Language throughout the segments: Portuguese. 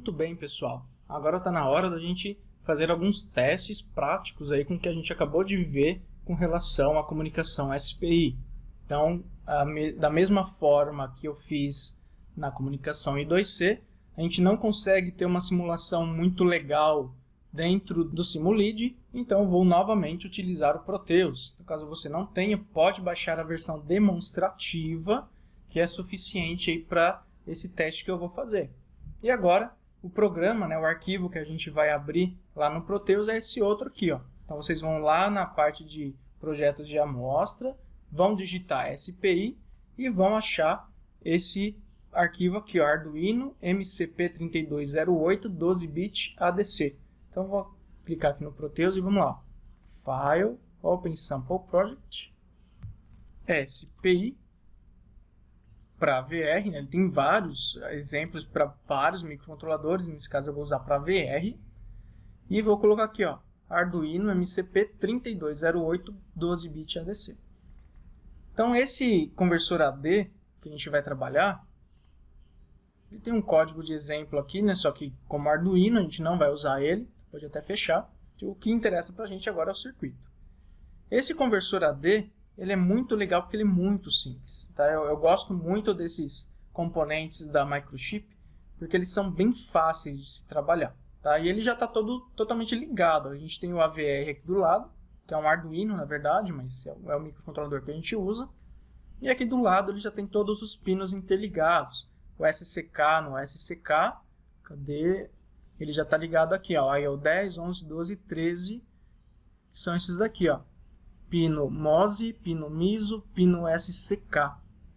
Muito bem, pessoal. Agora está na hora da gente fazer alguns testes práticos aí com o que a gente acabou de ver com relação à comunicação SPI. Então, da mesma forma que eu fiz na comunicação I2C, a gente não consegue ter uma simulação muito legal dentro do Simulid, então vou novamente utilizar o Proteus. Caso você não tenha, pode baixar a versão demonstrativa, que é suficiente para esse teste que eu vou fazer. E agora, o programa, o arquivo que a gente vai abrir lá no Proteus é esse outro aqui. Então, vocês vão lá na parte de projetos de amostra, vão digitar SPI e vão achar esse arquivo aqui, Arduino MCP3208 12-bit ADC. Então, vou clicar aqui no Proteus e vamos lá. File, Open Sample Project, SPI, para VR, ele tem vários exemplos para vários microcontroladores, nesse caso eu vou usar para VR, e vou colocar aqui, Arduino MCP3208 12-bit ADC. Então esse conversor AD que a gente vai trabalhar, ele tem um código de exemplo aqui, só que como Arduino a gente não vai usar ele, pode até fechar. O que interessa para a gente agora é o circuito. Esse conversor AD, ele é muito legal porque ele é muito simples. Tá? Eu gosto muito desses componentes da Microchip, porque eles são bem fáceis de se trabalhar. Tá? E ele já está totalmente ligado. A gente tem o AVR aqui do lado, que é um Arduino, na verdade, mas é o microcontrolador que a gente usa. E aqui do lado ele já tem todos os pinos interligados. O SCK no SCK, cadê? Ele já está ligado aqui, IO 10, 11, 12 e 13, que são esses daqui, pino MOSI, pino MISO, pino SCK.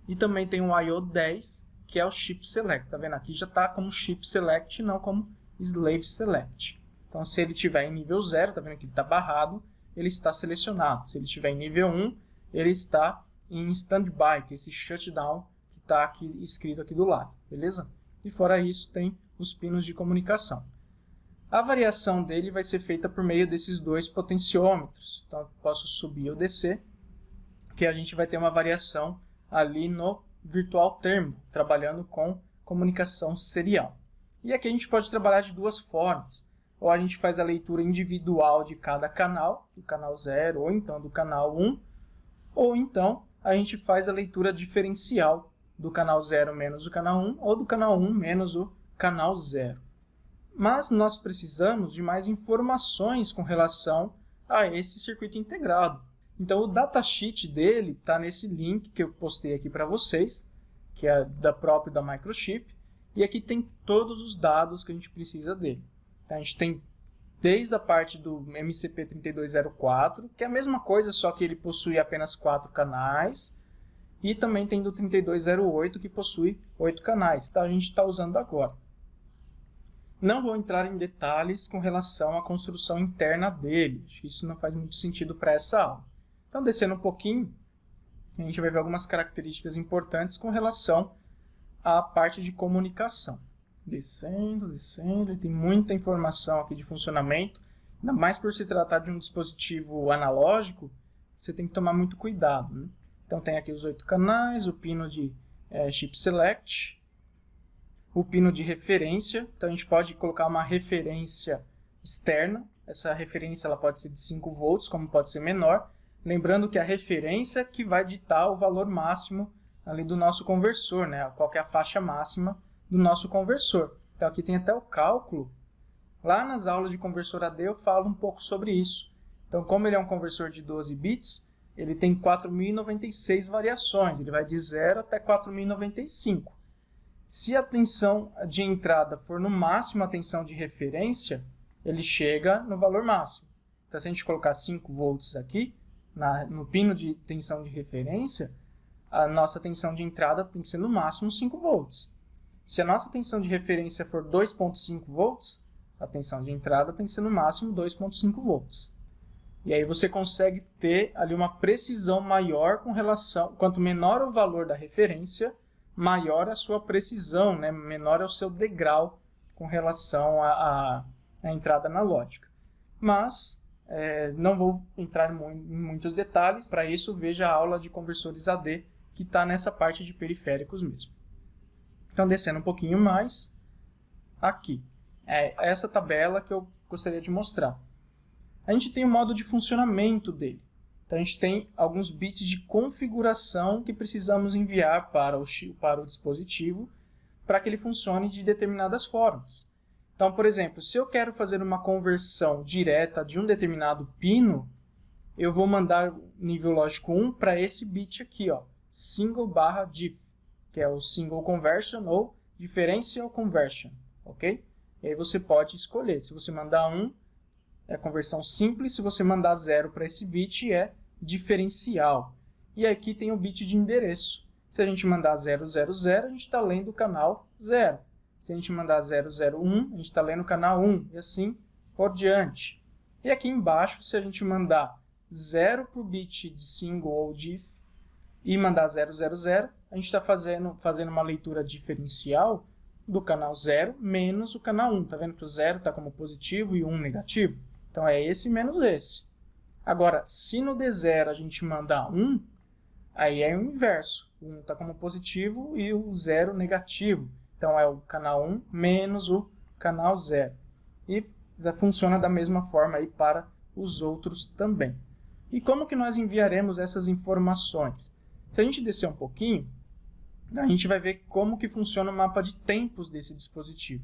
E também tem o IO 10, que é o Chip Select. Tá vendo? Aqui já está como Chip Select, não como Slave Select. Então, se ele estiver em nível 0, tá vendo que ele está barrado, ele está selecionado. Se ele estiver em nível 1, ele está em Standby, que é esse shutdown que está aqui escrito aqui do lado. Beleza? E fora isso, tem os pinos de comunicação. A variação dele vai ser feita por meio desses dois potenciômetros. Então, eu posso subir ou descer, que a gente vai ter uma variação ali no virtual termo, trabalhando com comunicação serial. E aqui a gente pode trabalhar de duas formas. Ou a gente faz a leitura individual de cada canal, do canal 0 ou então do canal 1, ou então a gente faz a leitura diferencial do canal 0 menos o canal 1, ou do canal 1 menos o canal 0. Mas nós precisamos de mais informações com relação a esse circuito integrado. Então o datasheet dele está nesse link que eu postei aqui para vocês, que é próprio da Microchip, e aqui tem todos os dados que a gente precisa dele. Então, a gente tem desde a parte do MCP3204, que é a mesma coisa, só que ele possui apenas 4 canais, e também tem do 3208, que possui 8 canais. Então a gente está usando agora. Não vou entrar em detalhes com relação à construção interna dele. Acho que isso não faz muito sentido para essa aula. Então, descendo um pouquinho, a gente vai ver algumas características importantes com relação à parte de comunicação. Descendo, descendo, ele tem muita informação aqui de funcionamento. Ainda mais por se tratar de um dispositivo analógico, você tem que tomar muito cuidado. Então, tem aqui os 8 canais, o pino de Chip Select, o pino de referência. Então, a gente pode colocar uma referência externa. Essa referência ela pode ser de 5 volts, como pode ser menor. Lembrando que a referência que vai ditar o valor máximo ali do nosso conversor, qual que é a faixa máxima do nosso conversor. Então, aqui tem até o cálculo. Lá nas aulas de conversor AD eu falo um pouco sobre isso. Então, como ele é um conversor de 12 bits, ele tem 4.096 variações. Ele vai de 0 até 4.095. Se a tensão de entrada for no máximo a tensão de referência, ele chega no valor máximo. Então, se a gente colocar 5 volts aqui, no pino de tensão de referência, a nossa tensão de entrada tem que ser no máximo 5 volts. Se a nossa tensão de referência for 2.5 volts, a tensão de entrada tem que ser no máximo 2.5 volts. E aí você consegue ter ali uma precisão maior com relação... Quanto menor o valor da referência, maior a sua precisão, menor é o seu degrau com relação à entrada analógica. Mas não vou entrar em muitos detalhes. Para isso, veja a aula de conversores AD, que está nessa parte de periféricos mesmo. Então, descendo um pouquinho mais, aqui. É essa tabela que eu gostaria de mostrar. A gente tem o modo de funcionamento dele. Então, a gente tem alguns bits de configuração que precisamos enviar para o dispositivo para que ele funcione de determinadas formas. Então, por exemplo, se eu quero fazer uma conversão direta de um determinado pino, eu vou mandar nível lógico 1 para esse bit aqui, ó, single/diff, que é o single conversion ou differential conversion, ok? E aí você pode escolher. Se você mandar 1, é conversão simples. Se você mandar 0 para esse bit, é diferencial. E aqui tem o bit de endereço. Se a gente mandar 000, a gente está lendo o canal 0. Se a gente mandar 001, a gente está lendo o canal 1. E assim por diante. E aqui embaixo, se a gente mandar 0 para o bit de single ou diff e mandar 000, a gente está fazendo uma leitura diferencial do canal 0 menos o canal 1. Está vendo que o 0 está como positivo e o 1 negativo? Então, é esse menos esse. Agora, se no D0 a gente mandar 1, aí é o inverso. O 1 está como positivo e o 0 negativo. Então, é o canal 1 menos o canal 0. E funciona da mesma forma aí para os outros também. E como que nós enviaremos essas informações? Se a gente descer um pouquinho, a gente vai ver como que funciona o mapa de tempos desse dispositivo.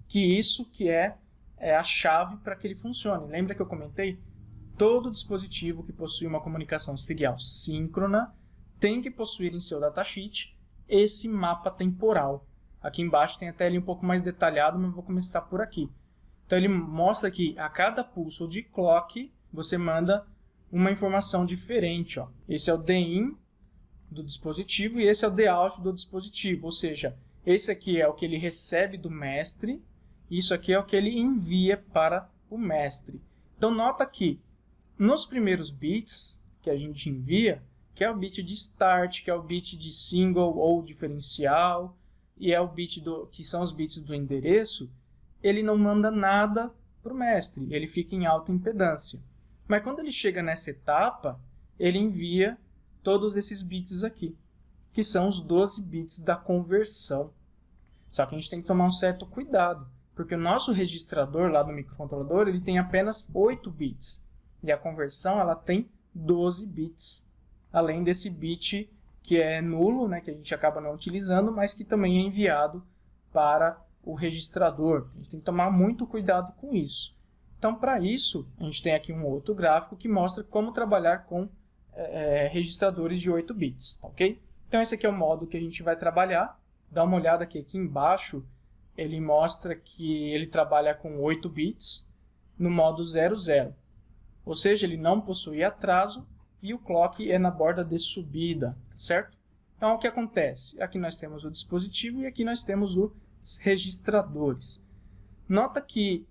Que isso que é a chave para que ele funcione. Lembra que eu comentei? Todo dispositivo que possui uma comunicação serial síncrona tem que possuir em seu datasheet esse mapa temporal. Aqui embaixo tem até ele um pouco mais detalhado, mas vou começar por aqui. Então ele mostra que a cada pulso de clock você manda uma informação diferente. Ó. Esse é o DIN do dispositivo e esse é o DOUT do dispositivo. Ou seja, esse aqui é o que ele recebe do mestre e isso aqui é o que ele envia para o mestre. Então nota que nos primeiros bits que a gente envia, que é o bit de start, que é o bit de single ou diferencial, e é o bit que são os bits do endereço, ele não manda nada para o mestre, ele fica em alta impedância. Mas quando ele chega nessa etapa, ele envia todos esses bits aqui, que são os 12 bits da conversão. Só que a gente tem que tomar um certo cuidado, porque o nosso registrador lá do microcontrolador ele tem apenas 8 bits, e a conversão ela tem 12 bits, além desse bit que é nulo, né, que a gente acaba não utilizando, mas que também é enviado para o registrador. A gente tem que tomar muito cuidado com isso. Então, para isso, a gente tem aqui um outro gráfico que mostra como trabalhar com registradores de 8 bits, ok? Então, esse aqui é o modo que a gente vai trabalhar. Dá uma olhada aqui embaixo, ele mostra que ele trabalha com 8 bits no modo 00. Ou seja, ele não possui atraso e o clock é na borda de subida, certo? Então, o que acontece? Aqui nós temos o dispositivo e aqui nós temos os registradores. Nota que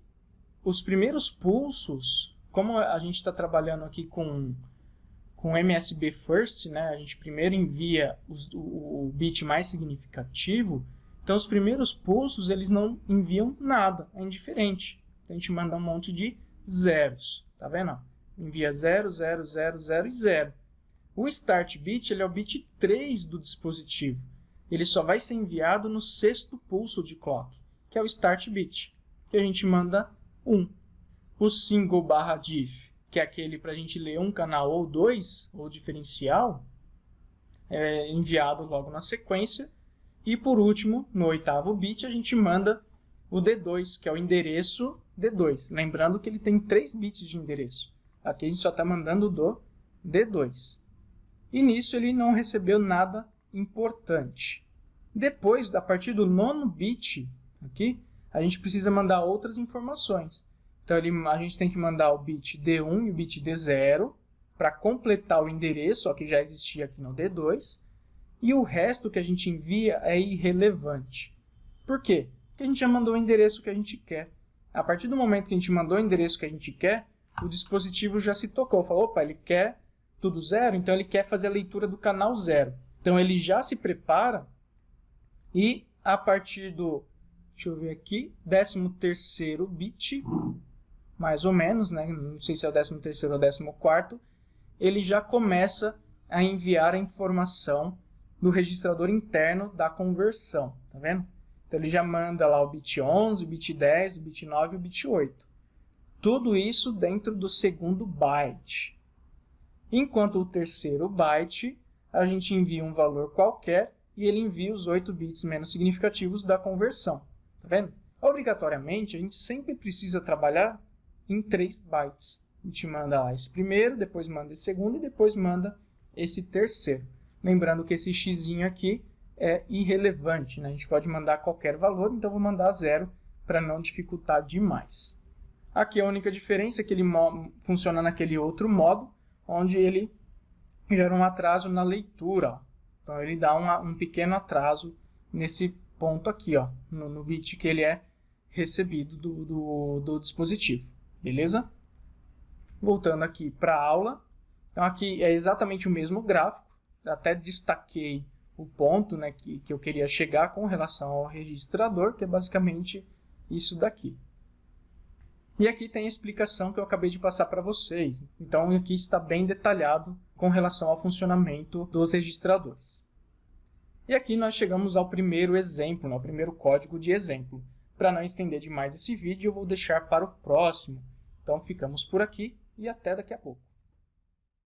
os primeiros pulsos, como a gente está trabalhando aqui com MSB First, né, a gente primeiro envia o bit mais significativo, então os primeiros pulsos eles não enviam nada, é indiferente. Então, a gente manda um monte de zeros, tá vendo? Envia 0, 0, 0, 0 e 0. O start bit ele é o bit 3 do dispositivo. Ele só vai ser enviado no 6º pulso de clock, que é o start bit, que a gente manda 1. O single/diff, que é aquele para a gente ler um canal ou 2, ou diferencial, é enviado logo na sequência. E por último, no 8º bit, a gente manda o D2, que é o endereço D2. Lembrando que ele tem 3 bits de endereço. Aqui a gente só está mandando do D2. E nisso ele não recebeu nada importante. Depois, a partir do 9º bit, aqui, a gente precisa mandar outras informações. Então, a gente tem que mandar o bit D1 e o bit D0 para completar o endereço que já existia aqui no D2. E o resto que a gente envia é irrelevante. Por quê? Porque a gente já mandou o endereço que a gente quer. A partir do momento que a gente mandou o endereço que a gente quer, o dispositivo já se tocou. Falou, opa, ele quer tudo 0, então ele quer fazer a leitura do canal 0. Então ele já se prepara e a partir do, deixa eu ver aqui, 13º bit, mais ou menos, né? Não sei se é o 13º ou 14º, ele já começa a enviar a informação do registrador interno da conversão, tá vendo? Então ele já manda lá o bit 11, o bit 10, o bit 9 e o bit 8. Tudo isso dentro do segundo byte. Enquanto o terceiro byte, a gente envia um valor qualquer e ele envia os 8 bits menos significativos da conversão. Tá vendo? Obrigatoriamente, a gente sempre precisa trabalhar em 3 bytes. A gente manda lá esse primeiro, depois manda esse segundo e depois manda esse terceiro. Lembrando que esse x aqui é irrelevante, né? A gente pode mandar qualquer valor, então vou mandar 0 para não dificultar demais. Aqui a única diferença é que ele funciona naquele outro modo, onde ele gera um atraso na leitura. Ó. Então ele dá um pequeno atraso nesse ponto aqui, ó, no bit que ele é recebido do dispositivo. Beleza? Voltando aqui para a aula. Então aqui é exatamente o mesmo gráfico. Até destaquei o ponto, né, que eu queria chegar com relação ao registrador, que é basicamente isso daqui. E aqui tem a explicação que eu acabei de passar para vocês. Então aqui está bem detalhado com relação ao funcionamento dos registradores. E aqui nós chegamos ao primeiro exemplo, né, ao primeiro código de exemplo. Para não estender demais esse vídeo, eu vou deixar para o próximo. Então ficamos por aqui e até daqui a pouco.